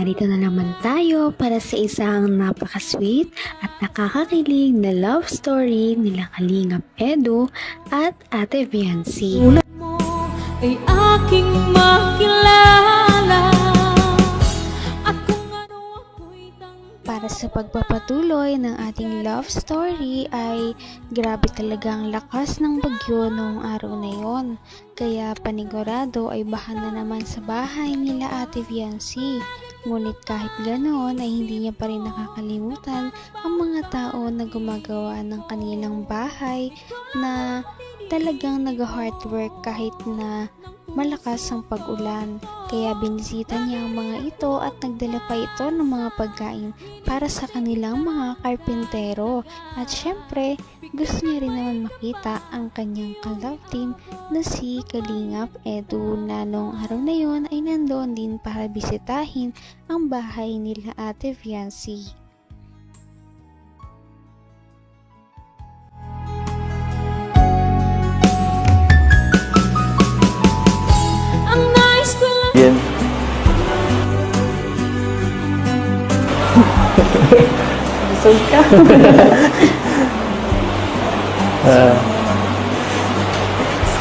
narito na naman tayo para sa isang napaka-sweet at nakakakilig na love story nila Kalingap Edu at Ate Viancy. Tulad mo ay aking makilala at kung ano ako'y Para sa pagpapatuloy ng ating love story ay grabe talagang lakas ng bagyo noong araw na yon. Kaya panigurado ay baha na naman sa bahay nila Ate Viancy. Ngunit kahit ganoon ay hindi niya pa rin nakakalimutan ang mga tao na gumagawa ng kanilang bahay na talagang nag-hard work kahit na malakas ang pag-ulan. Kaya binisita niya ang mga ito at nagdala pa ito ng mga pagkain para sa kanilang mga karpintero. At syempre, gusto niya rin naman makita ang kanyang ka-love team na si Kalingap Edu na noong araw na yon ay nandoon din para bisitahin ang bahay nila Ate Viancy. ang nais ko lang. Yan. Busog ka.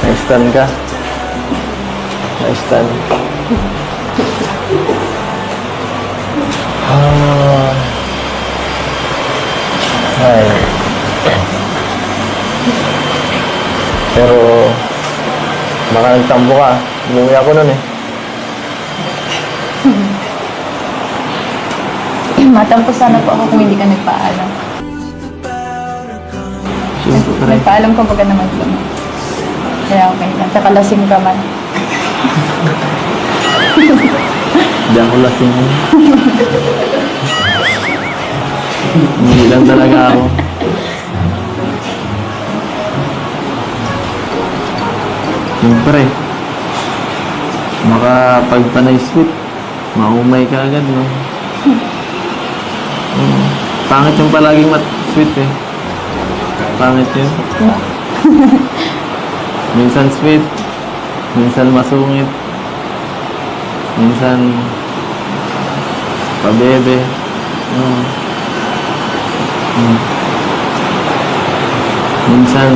Na-stun ka. Na-stun. Ay. Pero baka nagtambo ka. Umuwi ako nun eh. Matampo sana po ako kung hindi ka nagpaalam. Siyempre. Nagpaalam ka baga naman po. Kaya okay lang. Tsaka lasing ka man. Hindi ako lasing. Hindi lang talaga ako. Siyempre. Makapagpanay sweet. Maumay ka agad, no? Pangit yung palaging sweet eh. Pangit yun. Minsan sweet, minsan masungit, minsan pabebe. Minsan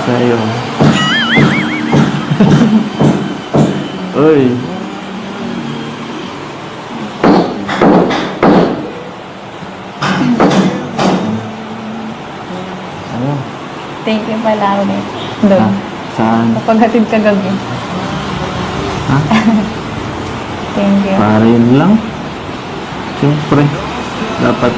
sa'yo. Uy. Ano? Thank you pala ulit. Doon. Saan? Kapaghatid ka gabi. Ha? Thank you. Para yun lang. Siyempre. Dapat.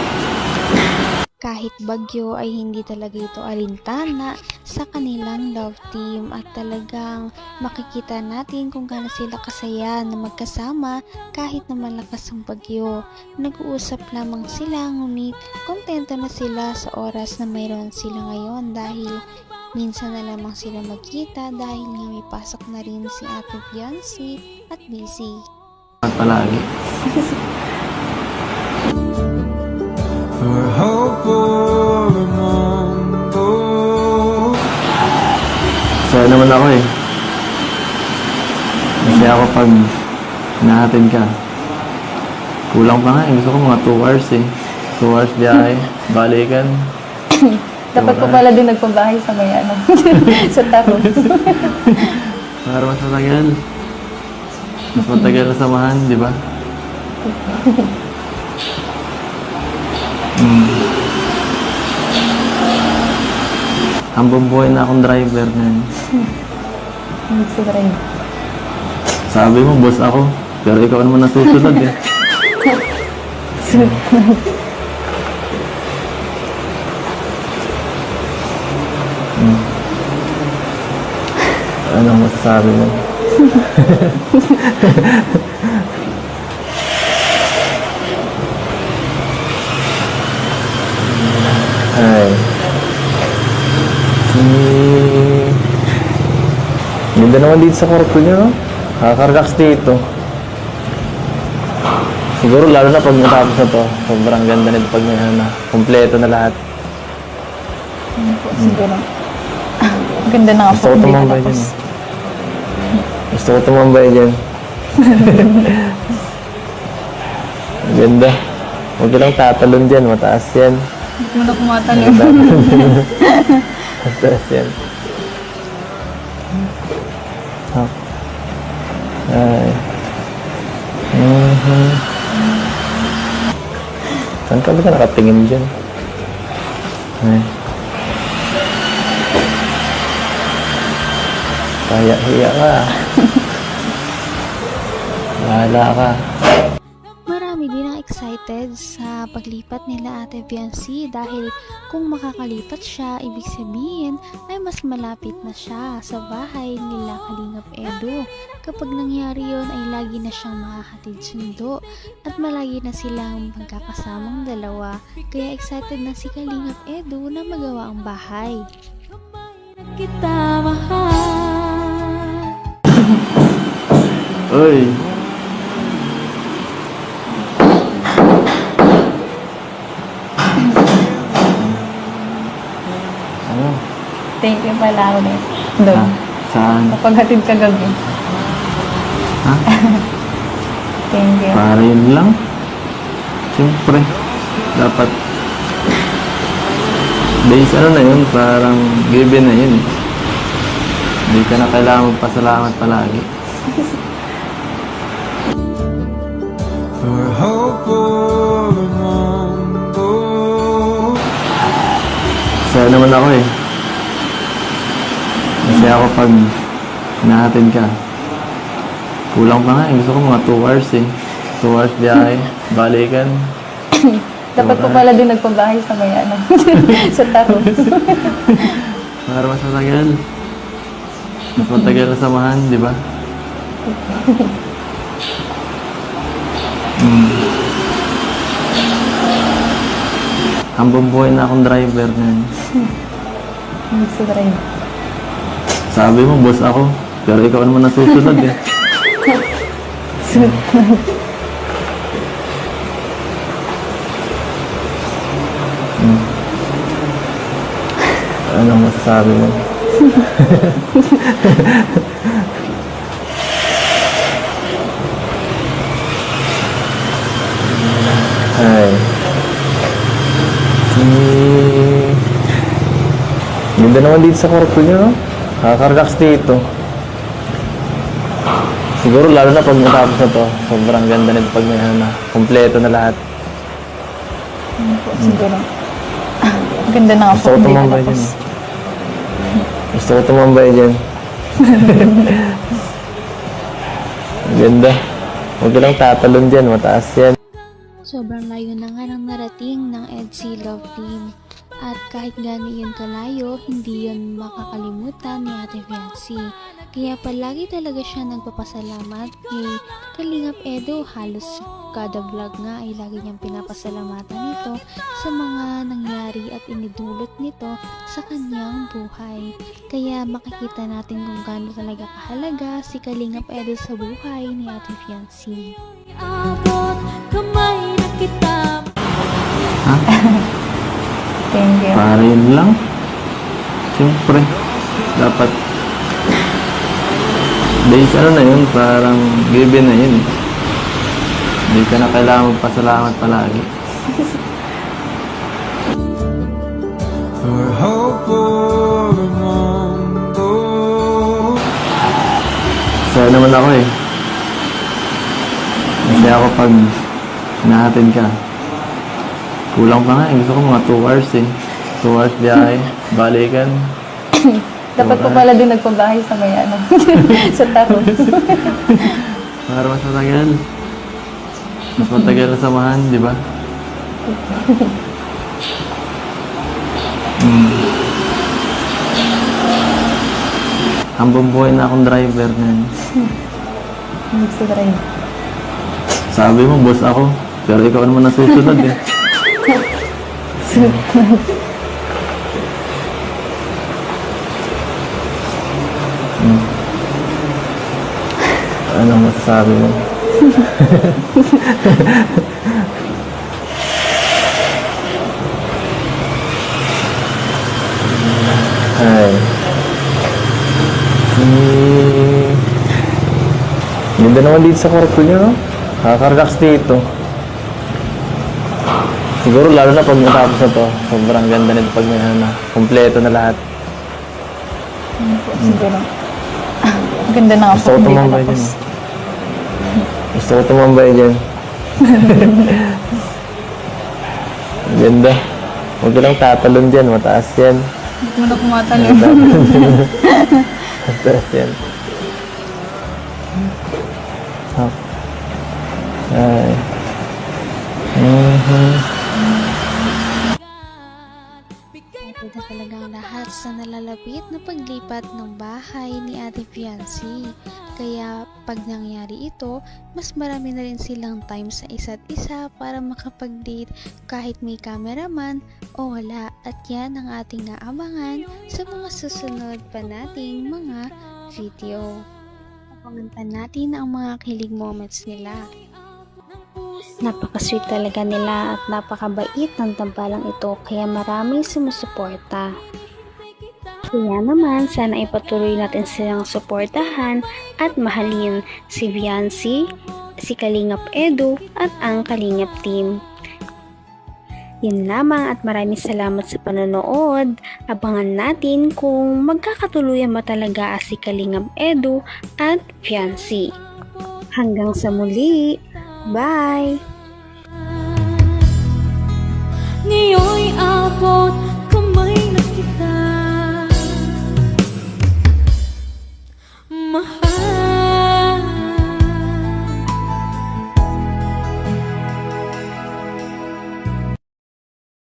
Kahit bagyo ay hindi talaga ito alintana sa kanilang love team at talagang makikita natin kung gaano sila kasaya na magkasama kahit na malakas ang bagyo. Nag-uusap lamang sila ngunit kontento na sila sa oras na mayroon sila ngayon dahil minsan na lamang sila magkita dahil nga may pasok na rin si Ate Viancy at busy. Palagi. Saya naman ako eh. Kasi ako pag nahatid ka. Kulang pa nga eh. Gusto ko mga 2 hours eh. 2 hours biyahe. Balikan. Dapat ko pala din nagpabahay sa may ano. Sa taro. Para mas matagal. Mas matagal na samahan, di ba? Ang bumbuhay na akong driver na yun. Hindi si Ray. Sabi mo, boss ako. Pero ikaw naman nasusunod eh. Anong masasabi mo? Ay. Ganda naman dito sa kwarto niyo, no? Nakaka-relax dito. Siguro lalo na pag natapos na to, sobrang ganda nito pag may ano na, kompleto na lahat. Yun po, siguro. Ang ganda na nga Gusto po. ko Hindi tumambay natapos. dyan. Gusto ko tumambay dyan. Ang ganda. Huwag ka lang tatalon dyan. Mataas yan. Hindi ko na kumatalon. Mataas yan. Oh. Ay. Saan ka ba nakatingin dyan? Ay. Kaya-hiya ka. Bahala ka. Marami din ang excited sa paglipat nila Ate Biancy dahil kung makakalipat siya, ibig sabihin ay mas malapit na siya sa bahay nila Kalingap Edu. Kapag nangyari yon ay lagi na siyang makakatid sundo at malagi na silang magkakasamang dalawa, kaya excited na si Kalingap Edu na magawa ang bahay. Kita mahal. Uy! Ano? Thank you pala ulit. Doon. Saan? Kapaghatid ka gabi. Ha? Thank you. Para yun lang? Siyempre. Dapat base ano na yun, parang given na yun. Hindi ka na kailangan magpasalamat palagi. For hope for a mundo. Saya naman ako eh. Kasi ako pag nahatid ka, kulang pa nga eh. Gusto ko mga 2 hours eh. 2 hours biyahe, balikan. Dapat po pala din nagpabahay sa may ano. Sa taro. Para mas matagal. Mas matagal na samahan, di ba? Hambang buhay na akong driver na. Hindi sa drive. Sabi mo, boss ako. Pero ikaw naman nasusunod eh. Anong masasabi mo? Ay. Ganda naman dito sa kwarto niyo, no? Nakaka-relax dito. Siguro lalo na pag matapos na to, sobrang ganda nito pag may ano na, kompleto na lahat. Yun po, siguro. Ang ganda na nga Gusto po. ko Hindi tumambay natapos. dyan. Gusto ko tumambay dyan. Ang ganda. Huwag ka lang tatalon dyan, mataas yan. Sobrang layo na nga ng narating ng EDSI Love Team. At kahit gano'n yun kalayo, hindi yun makakalimutan ni Ate Biancy. Kaya palagi talaga siya nagpapasalamat kay Kalingap Edu. Halos kada vlog nga ay lagi niyang pinapasalamatan ito sa mga nangyari at inidulot nito sa kanyang buhay. Kaya makikita natin kung gaano talaga kahalaga si Kalingap Edu sa buhay ni Ate Biancy. Abot kamay na kita. Thank you. Para yun lang. Siyempre. Dapat base ano na yun, parang given na yun. Hindi ka na kailangan magpasalamat palagi. For hope for a mundo. Saya naman ako eh. Kasi ako pag nahatid ka, kulang pa nga eh. Gusto ko mga 2 hours eh. 2 hours biyahe, balikan. Dapat po pala din nagpabahay sa may ano. Sa taro. Para mas matagal. Mas matagal na samahan, di ba? Hambang buhay na akong driver na. Hindi sa drive. Sabi mo, boss ako. Pero ikaw naman nasusunod eh. Anong masasabi mo? Ay. Ganda naman dito sa kwarto niyo, no? Nakaka-relax dito. Siguro lalo na pag natapos na to, sobrang ganda nito pag may kumpleto na lahat. Siguro. Ang ganda na nga Gusto ko hindi tumambay natapos. dyan. Gusto ko tumambay dyan. Ang ganda. Huwag ka lang tatalon dyan, mataas yan. Hindi mo na kumatalon. Mataas yan. Oh. Ay. Ito na talagang lahat sa nalalapit na paglipat ng bahay ni Ate Fiancé. Kaya pag nangyari ito, mas marami na rin silang time sa isa't isa para makapag-date kahit may cameraman o wala. At yan ang ating naabangan sa mga susunod pa nating mga video. Abangan pa natin ang mga kilig moments nila. Napaka-sweet talaga nila at napakabait ng tambalang ito kaya maraming sumusuporta. Kaya naman sana ipatuloy natin silang suportahan at mahalin si Fiancé, si Kalingap Edu at ang Kalingap team. Yun lamang at maraming salamat sa panonood. Abangan natin kung magkakatuluyan ba talaga si Kalingap Edu at Fiancé. Hanggang sa muli! Bye! Ngayon'y abot